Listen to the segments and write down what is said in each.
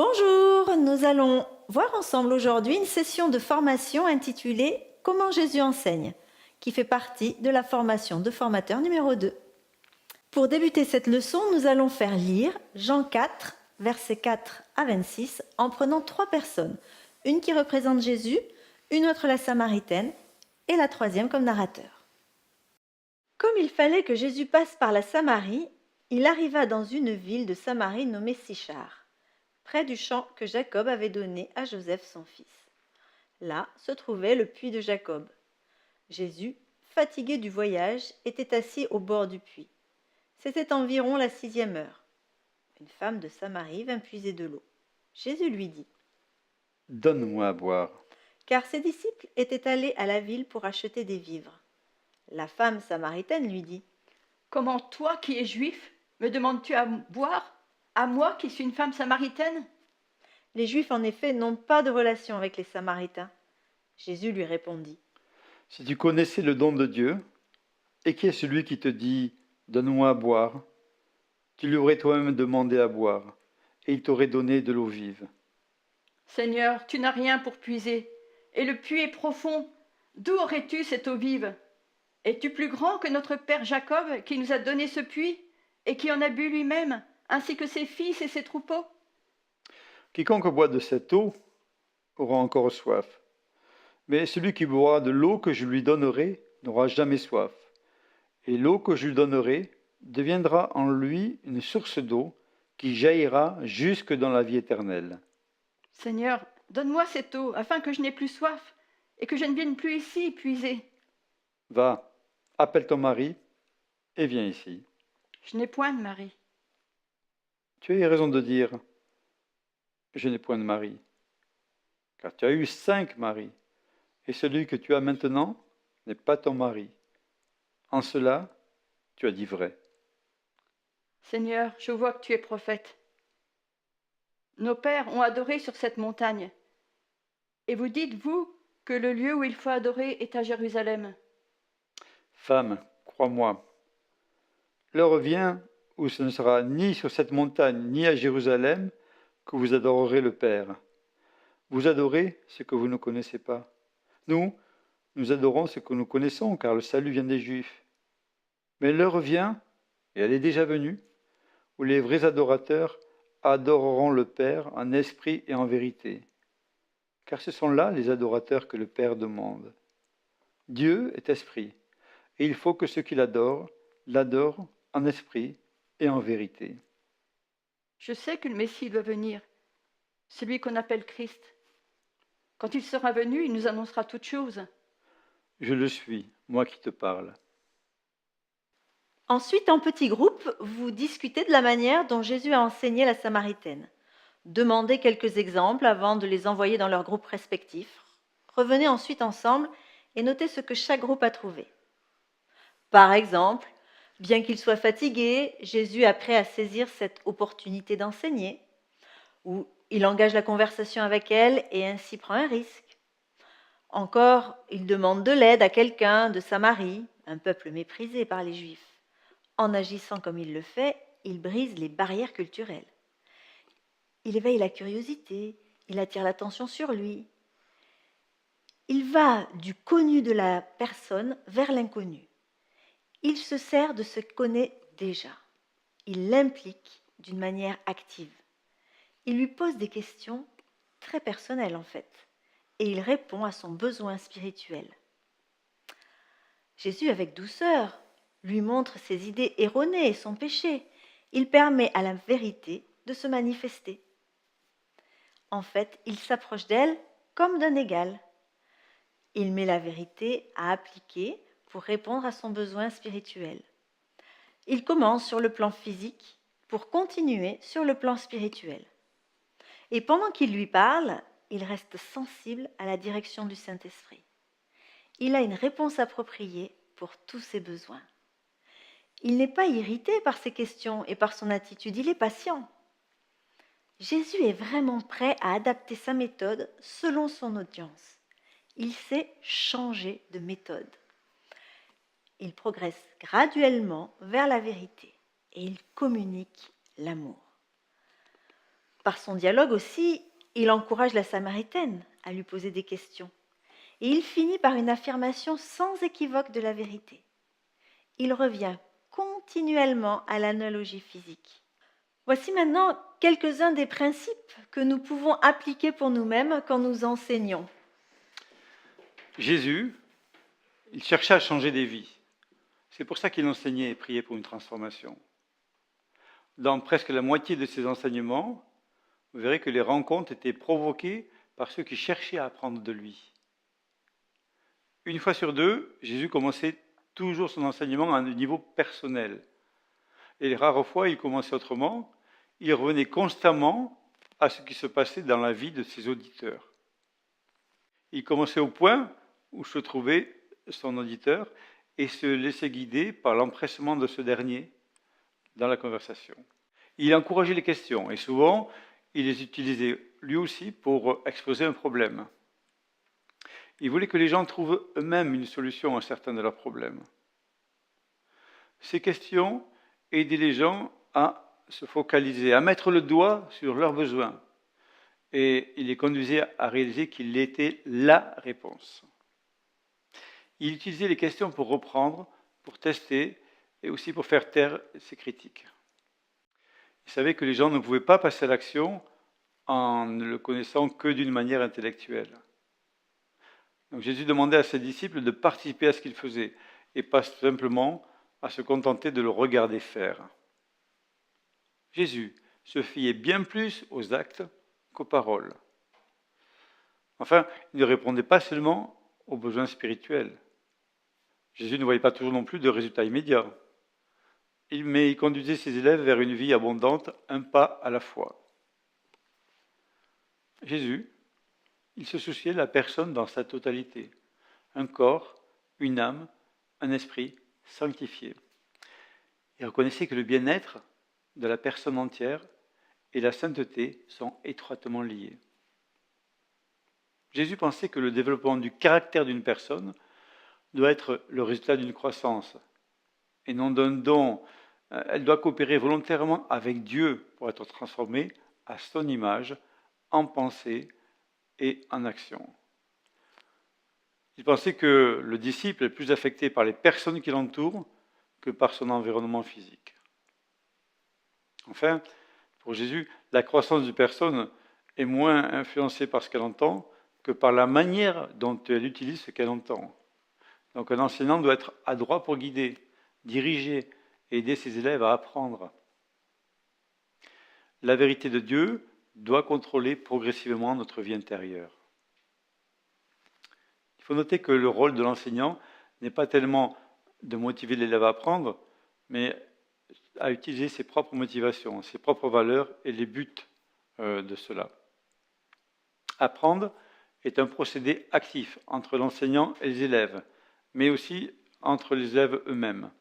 Bonjour, nous allons voir ensemble aujourd'hui une session de formation intitulée « Comment Jésus enseigne » qui fait partie de la formation de formateur numéro 2. Pour débuter cette leçon, nous allons faire lire Jean 4, versets 4 à 26 en prenant 3 personnes, une qui représente Jésus, une autre la Samaritaine et la troisième comme narrateur. Comme il fallait que Jésus passe par la Samarie, il arriva dans une ville de Samarie nommée Sichar, près du champ que Jacob avait donné à Joseph son fils. Là se trouvait le puits de Jacob. Jésus, fatigué du voyage, était assis au bord du puits. C'était environ la 6e heure. Une femme de Samarie vint puiser de l'eau. Jésus lui dit : « Donne-moi à boire. » Car ses disciples étaient allés à la ville pour acheter des vivres. La femme samaritaine lui dit : Comment toi qui es juif, me demandes-tu à boire, à moi qui suis une femme samaritaine ? Les Juifs en effet n'ont pas de relation avec les Samaritains. Jésus lui répondit : Si tu connaissais le don de Dieu, et qui est celui qui te dit « Donne-moi à boire », tu lui aurais toi-même demandé à boire, et il t'aurait donné de l'eau vive. Seigneur, tu n'as rien pour puiser, et le puits est profond. D'où aurais-tu cette eau vive ? Es-tu plus grand que notre père Jacob qui nous a donné ce puits, et qui en a bu lui-même, ainsi que ses fils et ses troupeaux ? Quiconque boit de cette eau aura encore soif. Mais celui qui boira de l'eau que je lui donnerai n'aura jamais soif. Et l'eau que je lui donnerai deviendra en lui une source d'eau qui jaillira jusque dans la vie éternelle. Seigneur, donne-moi cette eau, afin que je n'ai plus soif, et que je ne vienne plus ici puiser. Va, appelle ton mari, et viens ici. Je n'ai point de mari. Tu as eu raison de dire « Je n'ai point de mari », car tu as eu 5 maris, et celui que tu as maintenant n'est pas ton mari. En cela, tu as dit vrai. Seigneur, je vois que tu es prophète. Nos pères ont adoré sur cette montagne. Et vous dites, vous, que le lieu où il faut adorer est à Jérusalem. Femme, crois-moi, l'heure vient où ce ne sera ni sur cette montagne ni à Jérusalem que vous adorerez le Père. Vous adorez ce que vous ne connaissez pas. Nous adorons ce que nous connaissons, car le salut vient des Juifs. Mais l'heure vient, et elle est déjà venue, où les vrais adorateurs adoreront le Père en esprit et en vérité. Car ce sont là les adorateurs que le Père demande. Dieu est esprit, et il faut que ceux qui l'adorent en esprit et en vérité. Je sais que le Messie doit venir, celui qu'on appelle Christ. Quand il sera venu, il nous annoncera toutes choses. Je le suis, moi qui te parle. Ensuite, en petits groupes, vous discutez de la manière dont Jésus a enseigné la Samaritaine. Demandez quelques exemples avant de les envoyer dans leurs groupes respectifs. Revenez ensuite ensemble et notez ce que chaque groupe a trouvé. Par exemple, bien qu'il soit fatigué, Jésus est prêt à saisir cette opportunité d'enseigner, ou il engage la conversation avec elle et ainsi prend un risque. Encore, il demande de l'aide à quelqu'un de Samarie, un peuple méprisé par les Juifs. En agissant comme il le fait, il brise les barrières culturelles. Il éveille la curiosité, il attire l'attention sur lui. Il va du connu de la personne vers l'inconnu. Il se sert de ce qu'il connaît déjà. Il l'implique d'une manière active. Il lui pose des questions très personnelles en fait, et il répond à son besoin spirituel. Jésus, avec douceur, lui montre ses idées erronées et son péché. Il permet à la vérité de se manifester. En fait, il s'approche d'elle comme d'un égal. Il met la vérité à appliquer pour répondre à son besoin spirituel. Il commence sur le plan physique pour continuer sur le plan spirituel. Et pendant qu'il lui parle, il reste sensible à la direction du Saint-Esprit. Il a une réponse appropriée pour tous ses besoins. Il n'est pas irrité par ses questions et par son attitude, il est patient. Jésus est vraiment prêt à adapter sa méthode selon son audience. Il sait changer de méthode. Il progresse graduellement vers la vérité et il communique l'amour. Par son dialogue aussi, il encourage la Samaritaine à lui poser des questions. Et il finit par une affirmation sans équivoque de la vérité. Il revient continuellement à l'analogie physique. Voici maintenant quelques-uns des principes que nous pouvons appliquer pour nous-mêmes quand nous enseignons. Jésus, il cherchait à changer des vies. C'est pour ça qu'il enseignait et priait pour une transformation. Dans presque la moitié de ses enseignements, vous verrez que les rencontres étaient provoquées par ceux qui cherchaient à apprendre de lui. Une fois sur deux, Jésus commençait toujours son enseignement à un niveau personnel. Et les rares fois, il commençait autrement. Il revenait constamment à ce qui se passait dans la vie de ses auditeurs. Il commençait au point où se trouvait son auditeur et se laissait guider par l'empressement de ce dernier dans la conversation. Il encourageait les questions et souvent, il les utilisait lui aussi pour exposer un problème. Il voulait que les gens trouvent eux-mêmes une solution à certains de leurs problèmes. Ces questions aidaient les gens à se focaliser, à mettre le doigt sur leurs besoins. Et il les conduisait à réaliser qu'il était la réponse. Il utilisait les questions pour reprendre, pour tester et aussi pour faire taire ses critiques. Il savait que les gens ne pouvaient pas passer à l'action en ne le connaissant que d'une manière intellectuelle. Donc Jésus demandait à ses disciples de participer à ce qu'il faisait et pas simplement à se contenter de le regarder faire. Jésus se fiait bien plus aux actes qu'aux paroles. Enfin, il ne répondait pas seulement aux besoins spirituels. Jésus ne voyait pas toujours non plus de résultats immédiats, mais il conduisait ses élèves vers une vie abondante, un pas à la fois. Jésus, il se souciait de la personne dans sa totalité, un corps, une âme, un esprit sanctifié. Il reconnaissait que le bien-être de la personne entière et la sainteté sont étroitement liés. Jésus pensait que le développement du caractère d'une personne doit être le résultat d'une croissance et non d'un don. Elle doit coopérer volontairement avec Dieu pour être transformée à son image, en pensée et en action. Il pensait que le disciple est plus affecté par les personnes qui l'entourent que par son environnement physique. Enfin, pour Jésus, la croissance d'une personne est moins influencée par ce qu'elle entend que par la manière dont elle utilise ce qu'elle entend. Donc un enseignant doit être adroit pour guider, diriger et aider ses élèves à apprendre. La vérité de Dieu doit contrôler progressivement notre vie intérieure. Il faut noter que le rôle de l'enseignant n'est pas tellement de motiver l'élève à apprendre, mais à utiliser ses propres motivations, ses propres valeurs et les buts de cela. Apprendre est un procédé actif entre l'enseignant et les élèves, mais aussi entre les élèves eux-mêmes.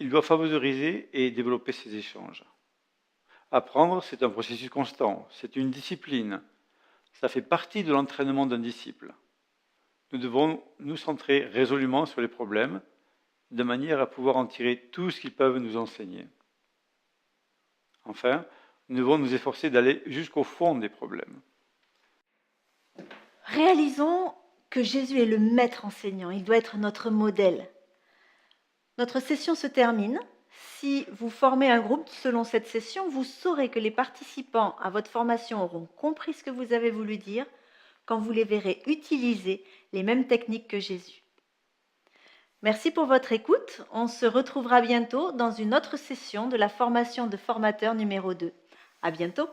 Il doit favoriser et développer ces échanges. Apprendre, c'est un processus constant, c'est une discipline. Ça fait partie de l'entraînement d'un disciple. Nous devons nous centrer résolument sur les problèmes, de manière à pouvoir en tirer tout ce qu'ils peuvent nous enseigner. Enfin, nous devons nous efforcer d'aller jusqu'au fond des problèmes. Réalisons que Jésus est le maître enseignant, il doit être notre modèle. Notre session se termine. Si vous formez un groupe selon cette session, vous saurez que les participants à votre formation auront compris ce que vous avez voulu dire quand vous les verrez utiliser les mêmes techniques que Jésus. Merci pour votre écoute. On se retrouvera bientôt dans une autre session de la formation de formateur numéro 2. À bientôt.